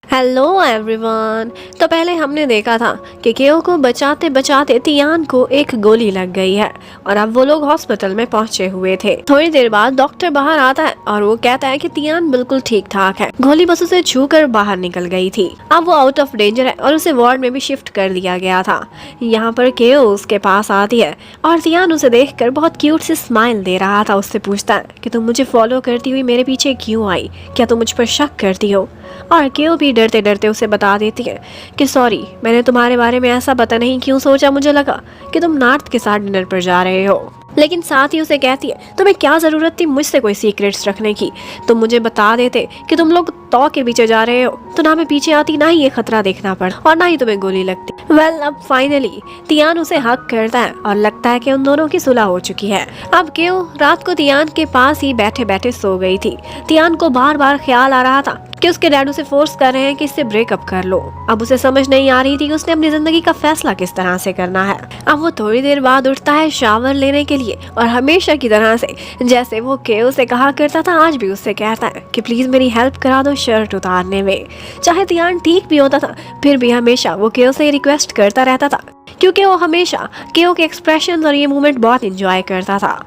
Hello everyone. तो पहले हमने देखा था कि केओ को बचाते बचाते तियान को एक गोली लग गई है और अब वो लोग हॉस्पिटल में पहुंचे हुए थे। थोड़ी देर बाद डॉक्टर बाहर आता है और वो कहता है कि तियान बिल्कुल ठीक ठाक है, गोली बस उसे छूकर बाहर निकल गई थी। अब वो आउट ऑफ डेंजर है और उसे वार्ड में भी शिफ्ट कर दिया गया था। यहाँ पर केओ उसके पास आती है और तियान उसे देखकर बहुत क्यूट से स्माइल दे रहा था। उससे पूछता है कि तुम मुझे फॉलो करती हुई मेरे पीछे क्यों आई, क्या तुम मुझ पर शक करती हो? और केओ भी डरते डरते उसे बता देती है कि सॉरी, मैंने तुम्हारे बारे में ऐसा पता नहीं क्यों सोचा, मुझे लगा कि तुम नार्थ के साथ डिनर पर जा रहे हो। लेकिन साथ ही उसे कहती है तुम्हें क्या जरूरत थी मुझसे कोई सीक्रेट्स रखने की, तुम मुझे बता देते कि तुम लोग तो के पीछे जा रहे हो तो ना मैं पीछे आती, ना ही ये खतरा देखना पड़ा और ना ही तुम्हें गोली लगती। वेल, अब फाइनली तियान उसे हक करता है और लगता है कि उन दोनों की सुलह हो चुकी है। अब केओ रात को तियान के पास ही बैठे बैठे सो गई थी। तियान को बार बार ख्याल आ रहा था कि उसके डैड उसे फोर्स कर रहे हैं कि इससे ब्रेकअप कर लो। अब उसे समझ नहीं आ रही थी कि उसने अपनी जिंदगी का फैसला किस तरह से करना है। अब वो थोड़ी देर बाद उठता है शावर लेने के लिए और हमेशा की तरह से जैसे वो केओ से कहा करता था, आज भी उससे कहता है कि प्लीज मेरी हेल्प करा दो शर्ट उतारने में। चाहे तियान ठीक भी होता था फिर भी हमेशा वो केओ से रिक्वेस्ट करता रहता था क्योंकि वो हमेशा केओ के एक्सप्रेशन और ये मूवमेंट बहुत इंजॉय करता था।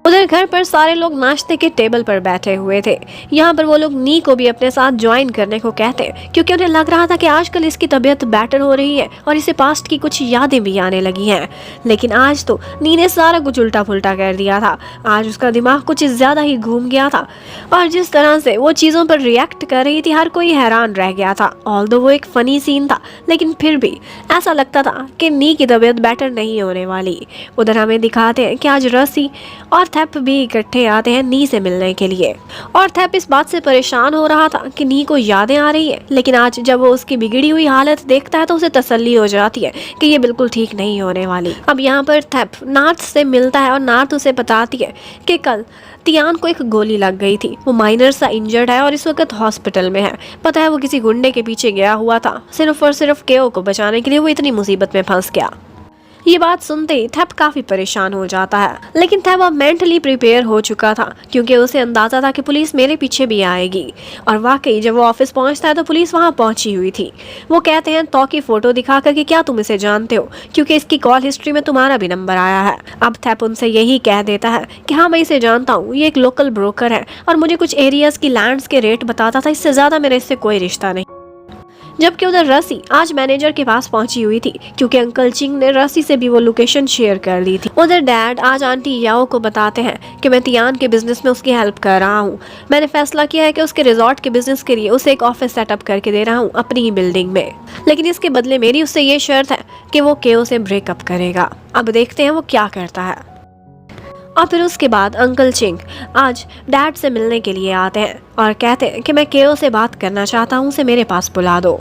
उधर घर पर सारे लोग नाश्ते के टेबल पर बैठे हुए थे। यहाँ पर वो लोग नी को भी अपने साथ ज्वाइन करने को कहते क्योंकि उन्हें लग रहा था कि आजकल इसकी तबीयत बेटर हो रही है और इसे पास्ट की कुछ यादें भी आने लगी हैं। लेकिन आज तो नी ने सारा कुछ उल्टा पुल्टा कर दिया था। आज उसका दिमाग कुछ ज्यादा ही घूम गया था और जिस तरह से वो चीजों पर रिएक्ट कर रही थी हर कोई हैरान रह गया था। ऑल्दो वो एक फनी सीन था लेकिन फिर भी ऐसा लगता था कि नी की तबीयत बेटर नहीं होने वाली। उधर हमें दिखाते हैं कि आज रसी और थैप भी इकट्ठे आते हैं नी से मिलने के लिए और थैप इस बात से परेशान हो रहा था कि नी को यादें आ रही है। लेकिन आज जब वो उसकी बिगड़ी हुई हालत देखता है तो उसे तसल्ली हो जाती है कि ये बिल्कुल ठीक नहीं होने वाली। अब यहाँ पर थैप नार्थ से मिलता है और नार्थ उसे बताती है कि कल तियान को एक गोली लग गई थी, वो माइनर सा इंजर्ड है और इस वक्त हॉस्पिटल में है। पता है वो किसी गुंडे के पीछे गया हुआ था, सिर्फ और सिर्फ केओ को बचाने के लिए वो इतनी मुसीबत में फंस गया। ये बात सुनते ही थैप काफी परेशान हो जाता है लेकिन थैप अब मेंटली प्रिपेयर हो चुका था क्योंकि उसे अंदाजा था कि पुलिस मेरे पीछे भी आएगी। और वाकई जब वो ऑफिस पहुंचता है तो पुलिस वहां पहुंची हुई थी। वो कहते हैं तो की फोटो दिखा कर कि क्या तुम इसे जानते हो, क्योंकि इसकी कॉल हिस्ट्री में तुम्हारा भी नंबर आया है। अब थैप उनसे यही कह देता है कि हाँ मैं इसे जानता हूँ, ये एक लोकल ब्रोकर है और मुझे कुछ एरियाज की लैंड्स के रेट बताता था, इससे ज्यादा मेरा इससे कोई रिश्ता नहीं। जबकि उधर रसी आज मैनेजर के पास पहुंची हुई थी क्योंकि अंकल चिंग ने रसी से भी वो लोकेशन शेयर कर दी थी। उधर डैड आज आंटी याओ को बताते हैं कि मैं तियान के बिजनेस में उसकी हेल्प कर रहा हूँ। मैंने फैसला किया है कि उसके रिजॉर्ट के बिजनेस के लिए उसे एक ऑफिस सेटअप करके दे रहा हूँ अपनी ही बिल्डिंग में, लेकिन इसके बदले मेरी उससे ये शर्त है कि वो केओ से ब्रेकअप करेगा। अब देखते हैं वो क्या करता है। और फिर उसके बाद अंकल चिंग आज डैड से मिलने के लिए आते हैं और कहते हैं कि मैं केओ से बात करना चाहता हूँ, उसे मेरे पास बुला दो।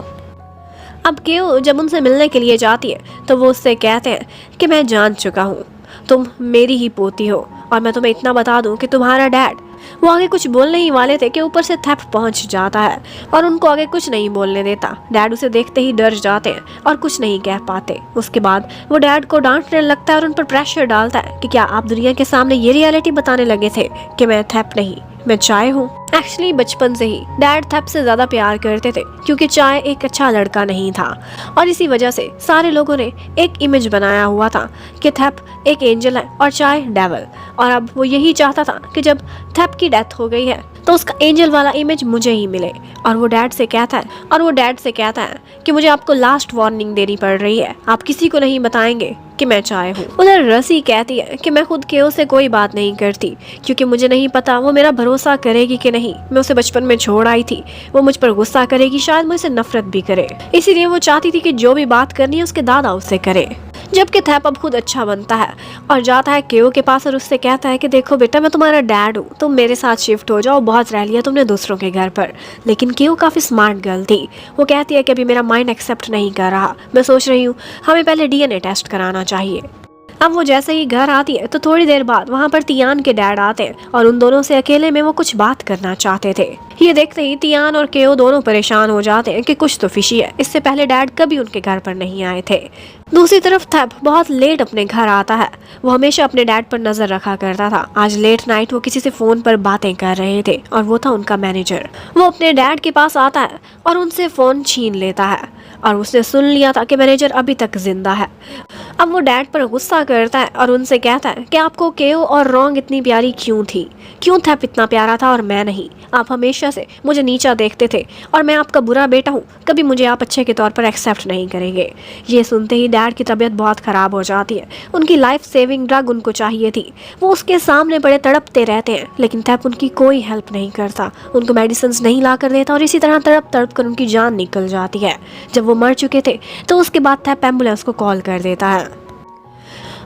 अब केओ जब उनसे मिलने के लिए जाती है तो वो उससे कहते हैं कि मैं जान चुका हूँ, तुम मेरी ही पोती हो और मैं तुम्हें इतना बता दूं कि तुम्हारा डैड। वो आगे कुछ बोलने ही वाले थे कि ऊपर से थैप पहुंच जाता है और उनको आगे कुछ नहीं बोलने देता। डैड उसे देखते ही डर जाते हैं और कुछ नहीं कह पाते। उसके बाद वो डैड को डांटने लगता है और उन पर प्रेशर डालता है कि क्या आप दुनिया के सामने ये रियलिटी बताने लगे थे कि मैं थैप नहीं, मैं चाय हूँ। एक्चुअली बचपन से ही डैड थैप से ज्यादा प्यार करते थे क्योंकि चाय एक अच्छा लड़का नहीं था और इसी वजह से सारे लोगों ने एक इमेज बनाया हुआ था कि थैप एक एंजल है और चाय डेविल। और अब वो यही चाहता था कि जब थैप की डेथ हो गई है तो उसका एंजल वाला इमेज मुझे ही मिले। और वो डैड से कहता है कि मुझे आपको लास्ट वार्निंग देनी पड़ रही है, आप किसी को नहीं बताएंगे कि मैं चाय हूँ। उधर रसी कहती है कि मैं खुद केओ से कोई बात नहीं करती क्योंकि मुझे नहीं पता वो मेरा भरोसा करेगी कि नहीं। मैं उसे बचपन में छोड़ आई थी, वो मुझ पर गुस्सा करेगी, शायद मुझसे नफरत भी करे, इसीलिए वो चाहती थी कि जो भी बात करनी है उसके दादा उससे करे। जबकि थैप अब खुद अच्छा बनता है और जाता है केओ के पास और उससे कहता है कि देखो बेटा, मैं तुम्हारा डैड हूँ, तुम मेरे साथ शिफ्ट हो जाओ, बहुत रह लिया तुमने दूसरों के घर पर। लेकिन केओ काफी स्मार्ट गर्ल थी, वो कहती है कि अभी मेरा माइंड एक्सेप्ट नहीं कर रहा, मैं सोच रही हूँ हमें पहले डीएनए टेस्ट कराना चाहिए। अब वो जैसे ही घर आती है तो थोड़ी देर बाद वहाँ पर तियान के डैड आते हैं और उन दोनों से अकेले में वो कुछ बात करना चाहते थे। ये देखते ही तियान और केओ दोनों परेशान हो जाते हैं कि कुछ तो फिशी है। इससे पहले डैड कभी उनके घर पर नहीं आए थे। दूसरी तरफ थैप बहुत लेट अपने घर आता है। वो हमेशा अपने डैड पर नजर रखा करता था। आज लेट नाइट वो किसी से फोन पर बातें कर रहे थे और वो था उनका मैनेजर। वो अपने डैड के पास आता है और उनसे फोन छीन लेता है और उसने सुन लिया था कि मैनेजर अभी तक जिंदा है। अब वो डैड पर गुस्सा करता है और उनसे कहता है कि आपको केओ और रोंग इतनी प्यारी क्यों थी, क्यों थैप इतना प्यारा था और मैं नहीं। आप हमेशा से मुझे नीचा देखते थे और मैं आपका बुरा बेटा हूँ, कभी मुझे आप अच्छे के तौर पर एक्सेप्ट नहीं करेंगे। ये सुनते ही डैड की तबीयत बहुत खराब हो जाती है। उनकी लाइफ सेविंग ड्रग उनको चाहिए थी। वो उसके सामने बड़े तड़पते रहते हैं लेकिन थैप उनकी कोई हेल्प नहीं करता, उनको मेडिसिन नहीं ला कर देता और इसी तरह तड़प तड़प कर उनकी जान निकल जाती है। जब वो मर चुके थे तो उसके बाद थैप एम्बुलेंस को कॉल कर देता है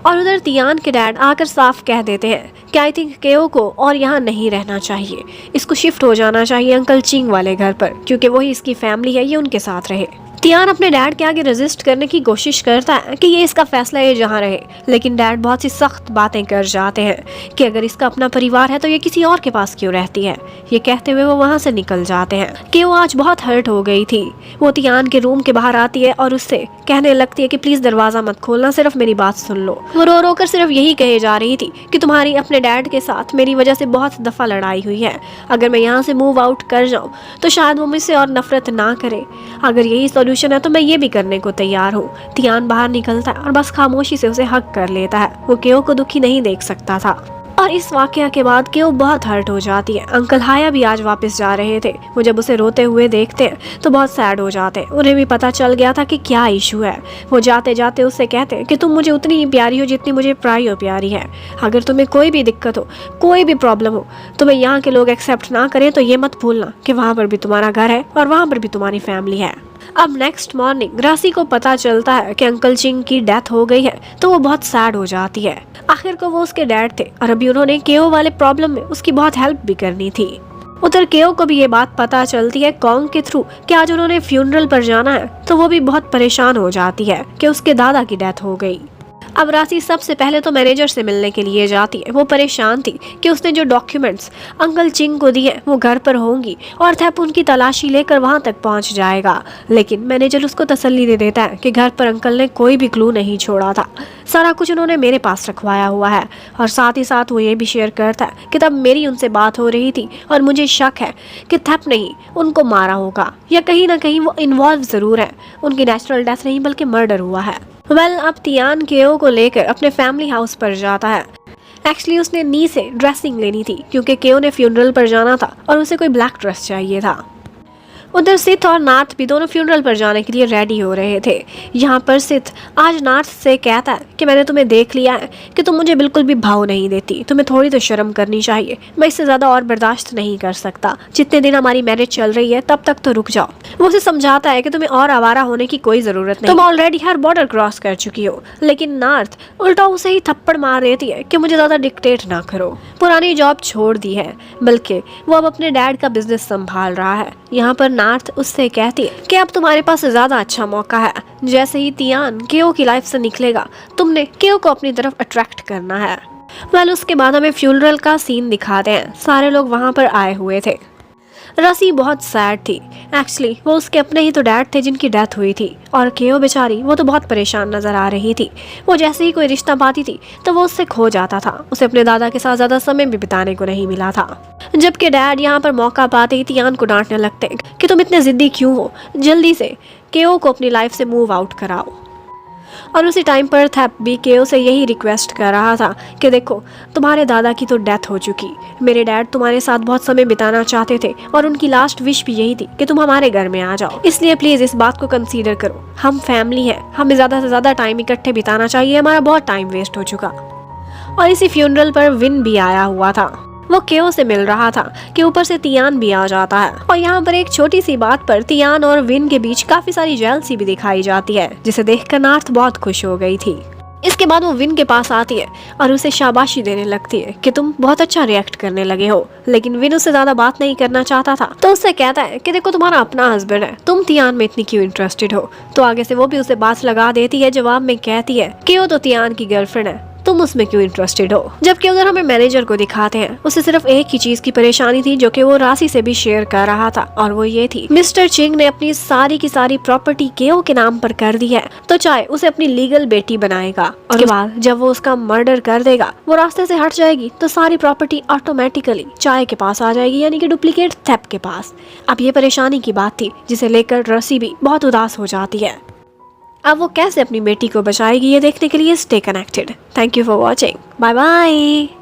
और उधर तियान के डैड आकर साफ कह देते हैं कि आई थिंक केओ को और यहाँ नहीं रहना चाहिए, इसको शिफ्ट हो जाना चाहिए अंकल चिंग वाले घर पर, क्योंकि वही इसकी फैमिली है, ये उनके साथ रहे। तियान अपने डैड के आगे रेजिस्ट करने की कोशिश करता है कि ये इसका फैसला है जहाँ रहे, लेकिन डैड बहुत सी सख्त बातें कर जाते हैं कि अगर इसका अपना परिवार है तो ये किसी और के पास क्यों रहती है। ये कहते हुए वो वहाँ से निकल जाते हैं कि वो आज बहुत हर्ट हो गई थी। वो तियान के रूम के बाहर आती है और उससे कहने लगती है कि प्लीज दरवाजा मत खोलना, सिर्फ मेरी बात सुन लो। वो रो रो कर सिर्फ यही कहे जा रही थी कि तुम्हारी अपने डैड के साथ मेरी वजह से बहुत दफा लड़ाई हुई है, अगर मैं यहाँ से मूव आउट कर जाऊँ तो शायद वो मुझसे और नफरत ना करे। अगर यही सॉल्यूशन है तो मैं ये भी करने को तैयार हूँ। तियान बाहर निकलता है और बस खामोशी से उसे हक कर लेता है। वो केओ को दुखी नहीं देख सकता था और इस वाकया के बाद केओ बहुत हर्ट हो जाती है। अंकल हाया भी आज वापस जा रहे थे। वो जब उसे रोते हुए देखते हैं तो बहुत सैड हो जाते हैं। उन्हें भी पता चल गया था कि क्या इशू है। वो जाते जाते उससे कहते हैं कि तुम मुझे उतनी ही प्यारी हो जितनी मुझे प्रायो प्यारी है। अगर तुम्हें कोई भी दिक्कत हो, कोई भी प्रॉब्लम हो, तुम्हें यहाँ के लोग एक्सेप्ट ना करें तो ये मत भूलना कि वहाँ पर भी तुम्हारा घर है और वहाँ पर भी तुम्हारी फैमिली है। अब नेक्स्ट मॉर्निंग राशि को पता चलता है कि अंकल चिंग की डेथ हो गई है तो वो बहुत सैड हो जाती है। आखिर को वो उसके डैड थे और अभी उन्होंने केओ वाले प्रॉब्लम में उसकी बहुत हेल्प भी करनी थी। उधर केओ को भी ये बात पता चलती है कॉन्ग के थ्रू कि आज उन्होंने फ्यूनरल पर जाना है, तो वो भी बहुत परेशान हो जाती है कि उसके दादा की डेथ हो गई। अब राशि सबसे पहले तो मैनेजर से मिलने के लिए जाती है। वो परेशान थी कि उसने जो डॉक्यूमेंट्स अंकल चिंग को दिए वो घर पर होंगी और थैप उनकी तलाशी लेकर वहां तक पहुंच जाएगा, लेकिन मैनेजर उसको तसल्ली दे देता है कि घर पर अंकल ने कोई भी क्लू नहीं छोड़ा था, सारा कुछ उन्होंने मेरे पास रखवाया हुआ है। और साथ ही साथ वो ये भी शेयर करता है कि तब मेरी उनसे बात हो रही थी और मुझे शक है कि थैप नहीं उनको मारा होगा या कहीं ना कहीं वो इन्वॉल्व जरूर है। उनकी नेचुरल डेथ नहीं बल्कि मर्डर हुआ है। अब तियान केओ को लेकर अपने फैमिली हाउस पर जाता है। एक्चुअली उसने नी से ड्रेसिंग लेनी थी क्योंकि केओ ने फ्यूनरल पर जाना था और उसे कोई ब्लैक ड्रेस चाहिए था। उधर सिथ और नार्थ भी दोनों फ्यूनरल पर जाने के लिए रेडी हो रहे थे। यहाँ पर सिथ आज नार्थ से कहता है कि मैंने तुम्हें देख लिया है कि तुम मुझे बिल्कुल भी भाव नहीं देती, तुम्हें थोड़ी तो शर्म करनी चाहिए, मैं इससे ज़्यादा और बर्दाश्त नहीं कर सकता, जितने दिन हमारी मैरिज चल रही है तब तक तो रुक जाओ। वो उसे समझाता है कि तुम्हें और आवारा होने की कोई ज़रूरत नहीं, तुम ऑलरेडी हर बॉर्डर क्रॉस कर चुकी हो। लेकिन नार्थ उल्टा उसे ही थप्पड़ मार देती है कि मुझे ज़्यादा डिक्टेट ना करो, पुरानी जॉब छोड़ दी है, बल्कि वो अब अपने डैड का बिजनेस संभाल रहा है। यहाँ पर नार्थ उससे कहती है कि अब तुम्हारे पास ज्यादा अच्छा मौका है। जैसे ही तियान केओ की लाइफ से निकलेगा तुमने केओ को अपनी तरफ अट्रैक्ट करना है। उसके बाद हमें फ्यूनरल का सीन दिखाते हैं। सारे लोग वहाँ पर आए हुए थे। रसी बहुत सैड थी। एक्चुअली वो उसके अपने ही तो डैड थे जिनकी डेथ हुई थी और केओ बेचारी वो तो बहुत परेशान नजर आ रही थी। वो जैसे ही कोई रिश्ता पाती थी तो वो उससे खो जाता था। उसे अपने दादा के साथ ज़्यादा समय भी बिताने को नहीं मिला था। जबकि डैड यहाँ पर मौका पाते ही तियान को डांटने लगते कि तुम इतने जिद्दी क्यों हो, जल्दी से केओ को अपनी लाइफ से मूव आउट कराओ। और उसी टाइम पर थैप भी केओ से यही रिक्वेस्ट कर रहा था कि देखो तुम्हारे दादा की तो डेथ हो चुकी, मेरे डैड तुम्हारे साथ बहुत समय बिताना चाहते थे और उनकी लास्ट विश भी यही थी कि तुम हमारे घर में आ जाओ, इसलिए प्लीज इस बात को कंसीडर करो। हम फैमिली है, हमें ज्यादा से ज्यादा टाइम इकट्ठे बिताना चाहिए, हमारा बहुत टाइम वेस्ट हो चुका। और इसी फ्यूनरल पर विन भी आया हुआ था। वो केओ से मिल रहा था कि ऊपर से तियान भी आ जाता है। और यहाँ पर एक छोटी सी बात पर तियान और विन के बीच काफी सारी जेलसी भी दिखाई जाती है, जिसे देखकर नार्थ बहुत खुश हो गई थी। इसके बाद वो विन के पास आती है और उसे शाबाशी देने लगती है कि तुम बहुत अच्छा रिएक्ट करने लगे हो। लेकिन विन उससे ज्यादा बात नहीं करना चाहता था, तो उससे कहता है कि देखो तुम्हारा अपना हस्बैंड है, तुम तियान में इतनी क्यों इंटरेस्टेड हो। तो आगे से वो भी उसे बात लगा देती है। जवाब में कहती है कि वो तो तियान की गर्लफ्रेंड है, तुम तुम उसमें क्यों इंटरेस्टेड हो। जबकि अगर हमें मैनेजर को दिखाते हैं, उसे सिर्फ एक ही चीज की परेशानी थी जो कि वो राशि से भी शेयर कर रहा था, और वो ये थी मिस्टर चिंग ने अपनी सारी की सारी प्रॉपर्टी केओ के नाम पर कर दी है, तो चाहे उसे अपनी लीगल बेटी बनाएगा और उसके बाद जब वो उसका मर्डर कर देगा, वो रास्ते से हट जाएगी तो सारी प्रॉपर्टी ऑटोमेटिकली चाय के पास आ जाएगी, यानी कि डुप्लीकेट थेप के पास। अब ये परेशानी की बात थी जिसे लेकर रसी भी बहुत उदास हो जाती है। अब वो कैसे अपनी बेटी को बचाएगी, ये देखने के लिए stay connected. Thank you for watching, bye bye.